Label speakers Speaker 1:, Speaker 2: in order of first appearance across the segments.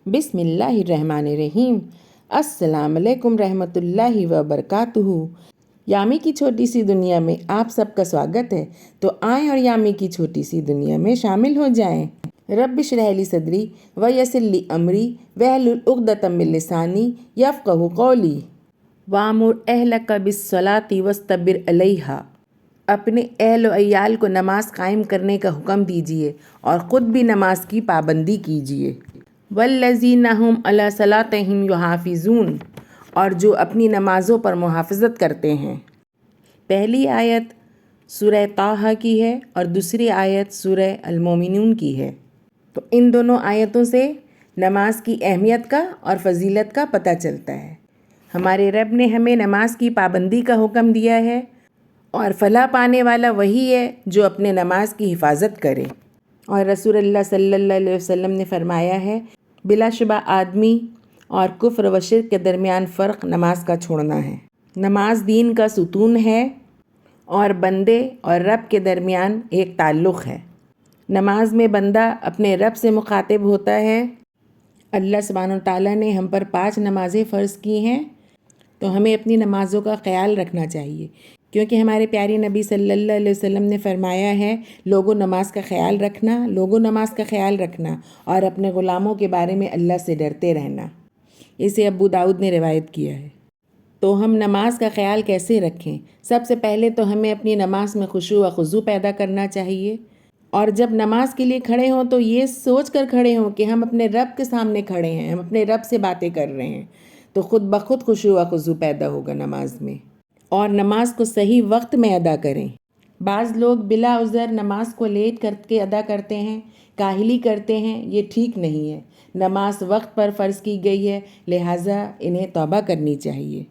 Speaker 1: بسم اللہ الرحمن الرحیم۔ السلام علیکم رحمۃ اللہ وبرکاتہ۔ یامی کی چھوٹی سی دنیا میں آپ سب کا سواگت ہے، تو آئیں اور یامی کی چھوٹی سی دنیا میں شامل ہو جائیں۔ رب اشرح لی صدری ویسر لی امری واحلل عقدۃ من لسانی یفقہوا قولی۔ وامر اہلک بالصلاۃ واصطبر علیہا۔ اپنے اہل و عیال کو نماز قائم کرنے کا حکم دیجیے اور خود بھی نماز کی پابندی کیجیے۔ والذین ھم علی صلاتہم یحافظون، اور جو اپنی نمازوں پر محافظت کرتے ہیں۔ پہلی آیت سورہ طٰہٰ کی ہے اور دوسری آیت سورہ المومنون کی ہے۔ تو ان دونوں آیتوں سے نماز کی اہمیت کا اور فضیلت کا پتہ چلتا ہے۔ ہمارے رب نے ہمیں نماز کی پابندی کا حکم دیا ہے، اور فلاح پانے والا وہی ہے جو اپنے نماز کی حفاظت کرے۔ اور رسول اللہ صلی اللہ علیہ وسلم نے فرمایا ہے، بلا شبہ آدمی اور کفر و شرک کے درمیان فرق نماز کا چھوڑنا ہے۔ نماز دین کا ستون ہے اور بندے اور رب کے درمیان ایک تعلق ہے۔ نماز میں بندہ اپنے رب سے مخاطب ہوتا ہے۔ اللہ سبحانہ وتعالیٰ نے ہم پر 5 نمازیں فرض کی ہیں، تو ہمیں اپنی نمازوں کا خیال رکھنا چاہیے، کیونکہ ہمارے پیارے نبی صلی اللہ علیہ وسلم نے فرمایا ہے، لوگوں نماز کا خیال رکھنا اور اپنے غلاموں کے بارے میں اللہ سے ڈرتے رہنا۔ اسے ابو داؤد نے روایت کیا ہے۔ تو ہم نماز کا خیال کیسے رکھیں؟ سب سے پہلے تو ہمیں اپنی نماز میں خشوع و خضوع پیدا کرنا چاہیے، اور جب نماز کے لیے کھڑے ہوں تو یہ سوچ کر کھڑے ہوں کہ ہم اپنے رب کے سامنے کھڑے ہیں، ہم اپنے رب سے باتیں کر رہے ہیں، تو خود بخود خشوع و خضوع پیدا ہوگا نماز میں۔ اور نماز کو صحیح وقت میں ادا کریں۔ بعض لوگ بلا عذر نماز کو لیٹ کر کے ادا کرتے ہیں، کاہلی کرتے ہیں، یہ ٹھیک نہیں ہے۔ نماز وقت پر فرض کی گئی ہے، لہٰذا انہیں توبہ کرنی چاہیے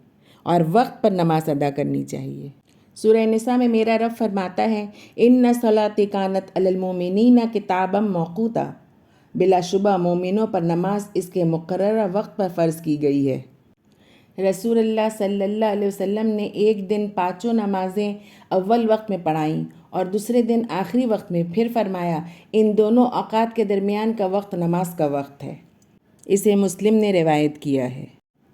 Speaker 1: اور وقت پر نماز ادا کرنی چاہیے۔ سورہ نساء میں میرا رب فرماتا ہے، ان الصلاۃ کانت علی المؤمنین کتابا موقوتا۔ بلا شبہ مومنوں پر نماز اس کے مقررہ وقت پر فرض کی گئی ہے۔ رسول اللہ صلی اللہ علیہ وسلم نے ایک دن 5 نمازیں اول وقت میں پڑھائیں اور دوسرے دن آخری وقت میں، پھر فرمایا، ان دونوں اوقات کے درمیان کا وقت نماز کا وقت ہے۔ اسے مسلم نے روایت کیا ہے۔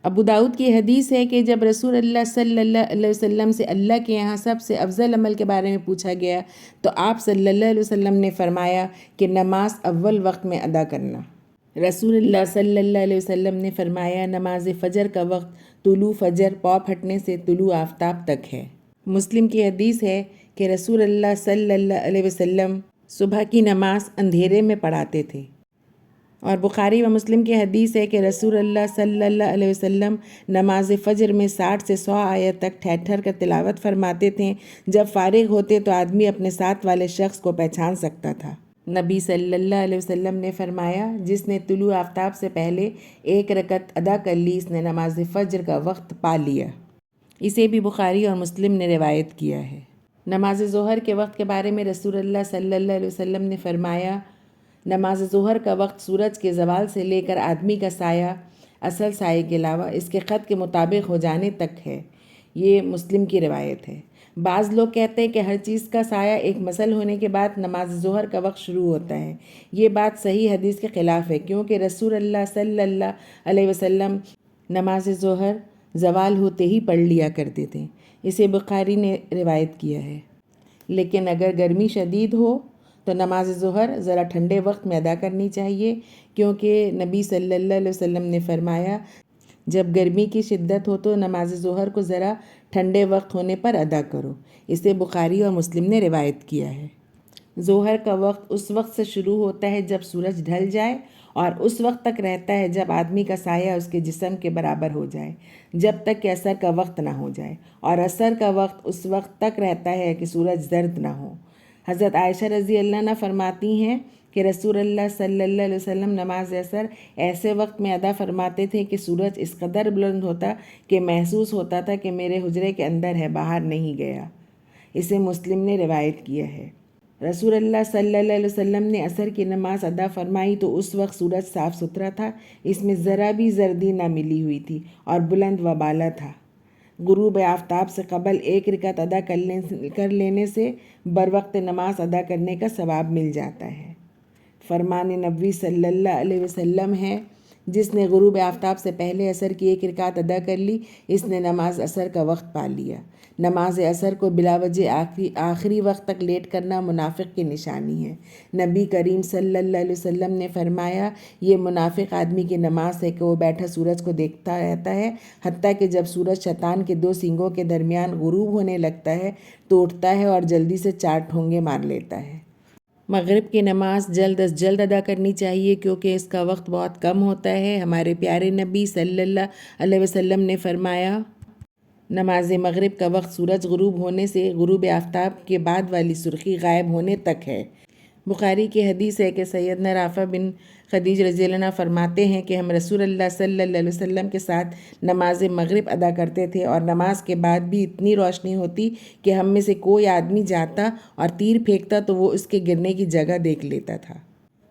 Speaker 1: ابو داؤد کی حدیث ہے کہ جب رسول اللہ صلی اللہ علیہ وسلم سے اللہ کے یہاں سب سے افضل عمل کے بارے میں پوچھا گیا، تو آپ صلی اللہ علیہ وسلم نے فرمایا کہ نماز اول وقت میں ادا کرنا۔ رسول اللہ صلی اللہ علیہ وسلم نے فرمایا، نماز فجر کا وقت طلوع فجر پاؤں پھٹنے سے طلوع آفتاب تک ہے۔ مسلم کی حدیث ہے کہ رسول اللہ صلی اللہ علیہ وسلم صبح کی نماز اندھیرے میں پڑھاتے تھے، اور بخاری و مسلم کی حدیث ہے کہ رسول اللہ صلی اللہ علیہ وسلم نماز فجر میں 60 سے 100 آیت تک ٹھہر کر تلاوت فرماتے تھے۔ جب فارغ ہوتے تو آدمی اپنے ساتھ والے شخص کو پہچان سکتا تھا۔ نبی صلی اللہ علیہ وسلم نے فرمایا، جس نے طلوع آفتاب سے پہلے 1 رکعت ادا کر لی، اس نے نماز فجر کا وقت پا لیا۔ اسے بھی بخاری اور مسلم نے روایت کیا ہے۔ نماز ظہر کے وقت کے بارے میں رسول اللہ صلی اللہ علیہ وسلم نے فرمایا، نماز ظہر کا وقت سورج کے زوال سے لے کر آدمی کا سایہ اصل سائے کے علاوہ اس کے خط کے مطابق ہو جانے تک ہے۔ یہ مسلم کی روایت ہے۔ بعض لوگ کہتے ہیں کہ ہر چیز کا سایہ ایک مثل ہونے کے بعد نماز ظہر کا وقت شروع ہوتا ہے۔ یہ بات صحیح حدیث کے خلاف ہے، کیونکہ رسول اللہ صلی اللہ علیہ وسلم نماز ظہر زوال ہوتے ہی پڑھ لیا کرتے تھے۔ اسے بخاری نے روایت کیا ہے۔ لیکن اگر گرمی شدید ہو تو نماز ظہر ذرا ٹھنڈے وقت میں ادا کرنی چاہیے، کیونکہ نبی صلی اللہ علیہ وسلم نے فرمایا، جب گرمی کی شدت ہو تو نماز ظہر کو ذرا ٹھنڈے وقت ہونے پر ادا کرو۔ اسے بخاری اور مسلم نے روایت کیا ہے۔ ظہر کا وقت اس وقت سے شروع ہوتا ہے جب سورج ڈھل جائے، اور اس وقت تک رہتا ہے جب آدمی کا سایہ اس کے جسم کے برابر ہو جائے، جب تک کہ عصر کا وقت نہ ہو جائے، اور عصر کا وقت اس وقت تک رہتا ہے کہ سورج زرد نہ ہو۔ حضرت عائشہ رضی اللہ عنہا فرماتی ہیں کہ رسول اللہ صلی اللہ علیہ وسلم نماز عصر ایسے وقت میں ادا فرماتے تھے کہ سورج اس قدر بلند ہوتا کہ محسوس ہوتا تھا کہ میرے حجرے کے اندر ہے، باہر نہیں گیا۔ اسے مسلم نے روایت کیا ہے۔ رسول اللہ صلی اللہ علیہ وسلم نے عصر کی نماز ادا فرمائی تو اس وقت سورج صاف ستھرا تھا، اس میں ذرا بھی زردی نہ ملی ہوئی تھی اور بلند و بالا تھا۔ غروب آفتاب سے قبل 1 رکعت ادا کر لینے سے بروقت نماز ادا کرنے کا ثواب مل جاتا ہے۔ فرمان نبوی صلی اللہ علیہ وسلم ہے جس نے غروب آفتاب سے پہلے عصر کی 1 رکعت ادا کر لی، اس نے نماز عصر کا وقت پا لیا۔ نماز عصر کو بلا وجہ آخری وقت تک لیٹ کرنا منافق کی نشانی ہے۔ نبی کریم صلی اللہ علیہ وسلم نے فرمایا، یہ منافق آدمی کی نماز ہے کہ وہ بیٹھا سورج کو دیکھتا رہتا ہے، حتیٰ کہ جب سورج شیطان کے 2 سینگوں کے درمیان غروب ہونے لگتا ہے تو اٹھتا ہے اور جلدی سے 4 ٹھونگے مار لیتا ہے۔ مغرب کی نماز جلد از جلد ادا کرنی چاہیے کیونکہ اس کا وقت بہت کم ہوتا ہے۔ ہمارے پیارے نبی صلی اللہ علیہ وسلم نے فرمایا، نماز مغرب کا وقت سورج غروب ہونے سے غروب آفتاب کے بعد والی سرخی غائب ہونے تک ہے۔ بخاری کی حدیث ہے کہ سیدنا رافع بن خدیج رضی اللہ عنہ فرماتے ہیں کہ ہم رسول اللہ صلی اللہ علیہ وسلم کے ساتھ نماز مغرب ادا کرتے تھے اور نماز کے بعد بھی اتنی روشنی ہوتی کہ ہم میں سے کوئی آدمی جاتا اور تیر پھینکتا تو وہ اس کے گرنے کی جگہ دیکھ لیتا تھا۔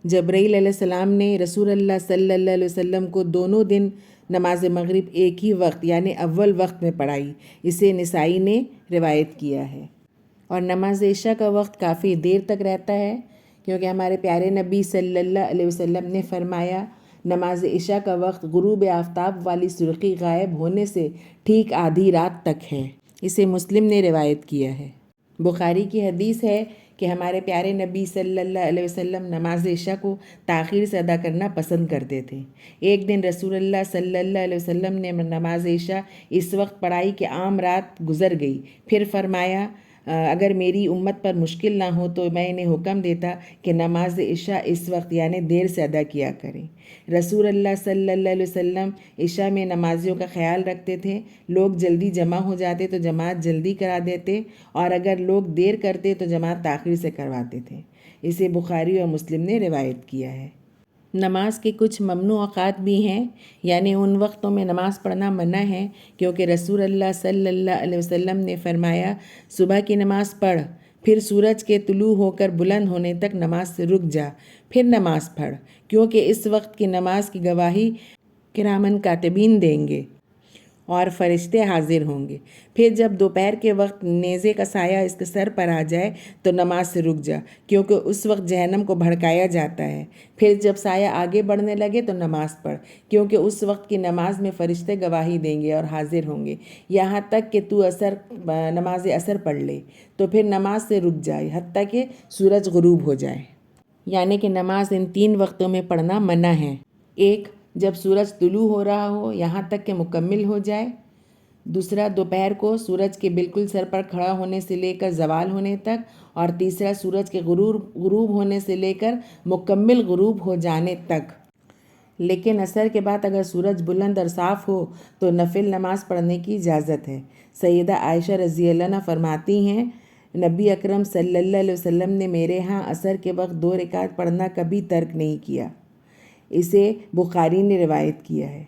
Speaker 1: جبرائیل علیہ السلام نے رسول اللہ صلی اللہ علیہ وسلم کو دونوں دن نماز مغرب ایک ہی وقت یعنی اول وقت میں پڑھائی، اسے نسائی نے روایت کیا ہے۔ اور نماز عشاء کا وقت کافی دیر تک رہتا ہے کیونکہ ہمارے پیارے نبی صلی اللہ علیہ وسلم نے فرمایا، نماز عشاء کا وقت غروب آفتاب والی سرخی غائب ہونے سے ٹھیک آدھی رات تک ہے، اسے مسلم نے روایت کیا ہے۔ بخاری کی حدیث ہے کہ ہمارے پیارے نبی صلی اللہ علیہ وسلم نماز عشاء کو تاخیر سے ادا کرنا پسند کرتے تھے۔ ایک دن رسول اللہ صلی اللہ علیہ وسلم نے نماز عشاء اس وقت پڑھائی کہ عام رات گزر گئی، پھر فرمایا، اگر میری امت پر مشکل نہ ہو تو میں انہیں حکم دیتا کہ نماز عشاء اس وقت یعنی دیر سے ادا کیا کریں۔ رسول اللہ صلی اللہ علیہ وسلم عشاء میں نمازیوں کا خیال رکھتے تھے، لوگ جلدی جمع ہو جاتے تو جماعت جلدی کرا دیتے اور اگر لوگ دیر کرتے تو جماعت تاخیر سے کرواتے تھے، اسے بخاری اور مسلم نے روایت کیا ہے۔ نماز کے کچھ ممنوع اوقات بھی ہیں، یعنی ان وقتوں میں نماز پڑھنا منع ہے کیونکہ رسول اللہ صلی اللہ علیہ وسلم نے فرمایا، صبح کی نماز پڑھ، پھر سورج کے طلوع ہو کر بلند ہونے تک نماز سے رک جا، پھر نماز پڑھ، کیونکہ اس وقت کی نماز کی گواہی کرامن کاتبین دیں گے اور فرشتے حاضر ہوں گے۔ پھر جب دوپہر کے وقت نیزے کا سایہ اس کے سر پر آ جائے تو نماز سے رک جا کیونکہ اس وقت جہنم کو بھڑکایا جاتا ہے۔ پھر جب سایہ آگے بڑھنے لگے تو نماز پڑھ کیونکہ اس وقت کی نماز میں فرشتے گواہی دیں گے اور حاضر ہوں گے، یہاں تک کہ تو نماز عصر پڑھ لے تو پھر نماز سے رک جائے حتیٰ کہ سورج غروب ہو جائے۔ یعنی کہ نماز ان 3 وقتوں میں پڑھنا منع ہے۔ 1، جب سورج طلوع ہو رہا ہو یہاں تک کہ مکمل ہو جائے۔ 2، دوپہر کو سورج کے بالکل سر پر کھڑا ہونے سے لے کر زوال ہونے تک، اور 3، سورج کے غروب ہونے سے لے کر مکمل غروب ہو جانے تک۔ لیکن عصر کے بعد اگر سورج بلند اور صاف ہو تو نفل نماز پڑھنے کی اجازت ہے۔ سیدہ عائشہ رضی اللہ عنہ فرماتی ہیں، نبی اکرم صلی اللہ علیہ وسلم نے میرے ہاں عصر کے وقت 2 رکعت پڑھنا کبھی ترک نہیں کیا، اسے بخاری نے روایت کیا ہے۔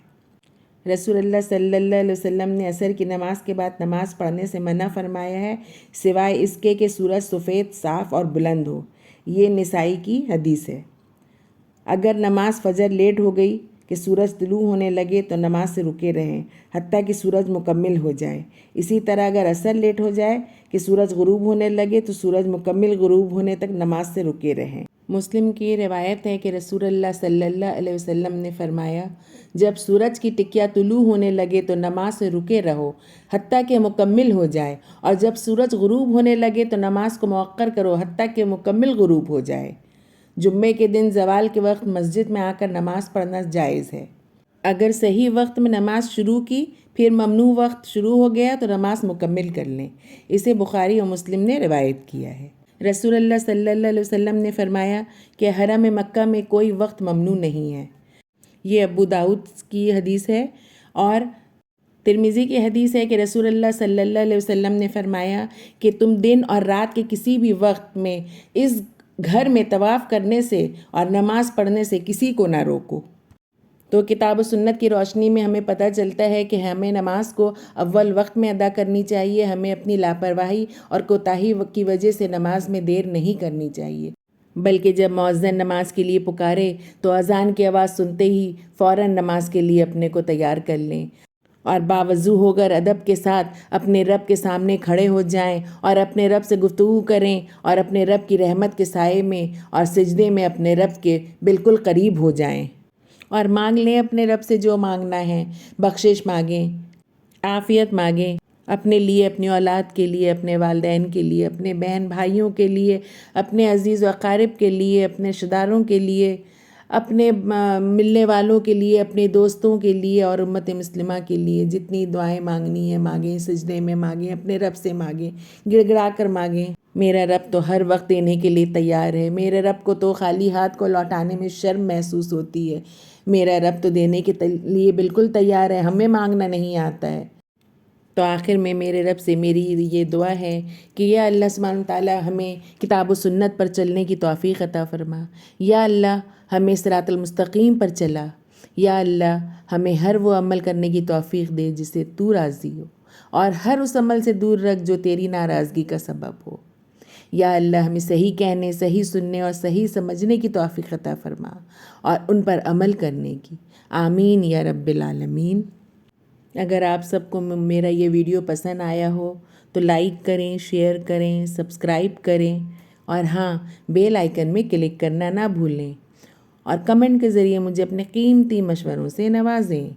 Speaker 1: رسول اللہ صلی اللہ علیہ وسلم نے عصر کی نماز کے بعد نماز پڑھنے سے منع فرمایا ہے سوائے اس کے کہ سورج سفید، صاف اور بلند ہو، یہ نسائی کی حدیث ہے۔ اگر نماز فجر لیٹ ہو گئی کہ سورج طلوع ہونے لگے تو نماز سے رکے رہیں حتیٰ کہ سورج مکمل ہو جائے۔ اسی طرح اگر عصر لیٹ ہو جائے کہ سورج غروب ہونے لگے تو سورج مکمل غروب ہونے تک نماز سے رکے رہیں۔ مسلم کی روایت ہے کہ رسول اللہ صلی اللہ علیہ وسلم نے فرمایا، جب سورج کی ٹکیا طلوع ہونے لگے تو نماز سے رکے رہو حتیٰ کہ مکمل ہو جائے، اور جب سورج غروب ہونے لگے تو نماز کو مؤخر کرو حتیٰ کہ مکمل غروب ہو جائے۔ جمعے کے دن زوال کے وقت مسجد میں آ کر نماز پڑھنا جائز ہے۔ اگر صحیح وقت میں نماز شروع کی پھر ممنوع وقت شروع ہو گیا تو نماز مکمل کر لیں، اسے بخاری اور مسلم نے روایت کیا ہے۔ رسول اللہ صلی اللہ علیہ وسلم نے فرمایا کہ حرم مکہ میں کوئی وقت ممنوع نہیں ہے، یہ ابو داؤد کی حدیث ہے۔ اور ترمذی کی حدیث ہے کہ رسول اللہ صلی اللہ علیہ وسلم نے فرمایا کہ تم دن اور رات کے کسی بھی وقت میں اس گھر میں طواف کرنے سے اور نماز پڑھنے سے کسی کو نہ روکو۔ تو کتاب و سنت کی روشنی میں ہمیں پتہ چلتا ہے کہ ہمیں نماز کو اول وقت میں ادا کرنی چاہیے، ہمیں اپنی لاپرواہی اور کوتاہی کی وجہ سے نماز میں دیر نہیں کرنی چاہیے، بلکہ جب مؤذن نماز کے لیے پکارے تو اذان کی آواز سنتے ہی فوراً نماز کے لیے اپنے کو تیار کر لیں اور باوضو ہو کر ادب کے ساتھ اپنے رب کے سامنے کھڑے ہو جائیں اور اپنے رب سے گفتگو کریں اور اپنے رب کی رحمت کے سائے میں اور سجدے میں اپنے رب کے بالکل قریب ہو جائیں۔ اور مانگ لیں اپنے رب سے جو مانگنا ہے، بخشش مانگیں، عافیت مانگیں، اپنے لیے، اپنی اولاد کے لیے، اپنے والدین کے لیے، اپنے بہن بھائیوں کے لیے، اپنے عزیز و اقارب کے لیے، اپنے رشتہ داروں کے لیے، اپنے ملنے والوں کے لیے، اپنے دوستوں کے لیے اور امت مسلمہ کے لیے جتنی دعائیں مانگنی ہیں مانگیں، سجدے میں مانگیں، اپنے رب سے مانگیں، گڑ گڑا کر مانگیں۔ میرا رب تو ہر وقت دینے کے لیے تیار ہے، میرے رب کو تو خالی ہاتھ کو لوٹانے میں شرم محسوس ہوتی ہے، میرا رب تو دینے کے لیے بالکل تیار ہے، ہمیں مانگنا نہیں آتا ہے۔ تو آخر میں میرے رب سے میری یہ دعا ہے کہ یا اللہ سبحانہ تعالیٰ ہمیں کتاب و سنت پر چلنے کی توفیق عطا فرما، یا اللہ ہمیں صراط المستقیم پر چلا، یا اللہ ہمیں ہر وہ عمل کرنے کی توفیق دے جس سے تو راضی ہو، اور ہر اس عمل سے دور رکھ جو تیری ناراضگی کا سبب ہو۔ یا اللہ ہمیں صحیح کہنے، صحیح سننے اور صحیح سمجھنے کی توفیق عطا فرما اور ان پر عمل کرنے کی۔ آمین یا رب العالمین۔ اگر آپ سب کو میرا یہ ویڈیو پسند آیا ہو تو لائک کریں، شیئر کریں، سبسکرائب کریں، اور ہاں بیل آئیکن میں کلک کرنا نہ بھولیں، اور کمنٹ کے ذریعے مجھے اپنے قیمتی مشوروں سے نوازیں۔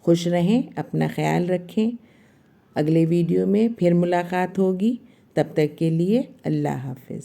Speaker 1: خوش رہیں، اپنا خیال رکھیں۔ اگلے ویڈیو میں پھر ملاقات ہوگی، تب تک کے لیے اللہ حافظ۔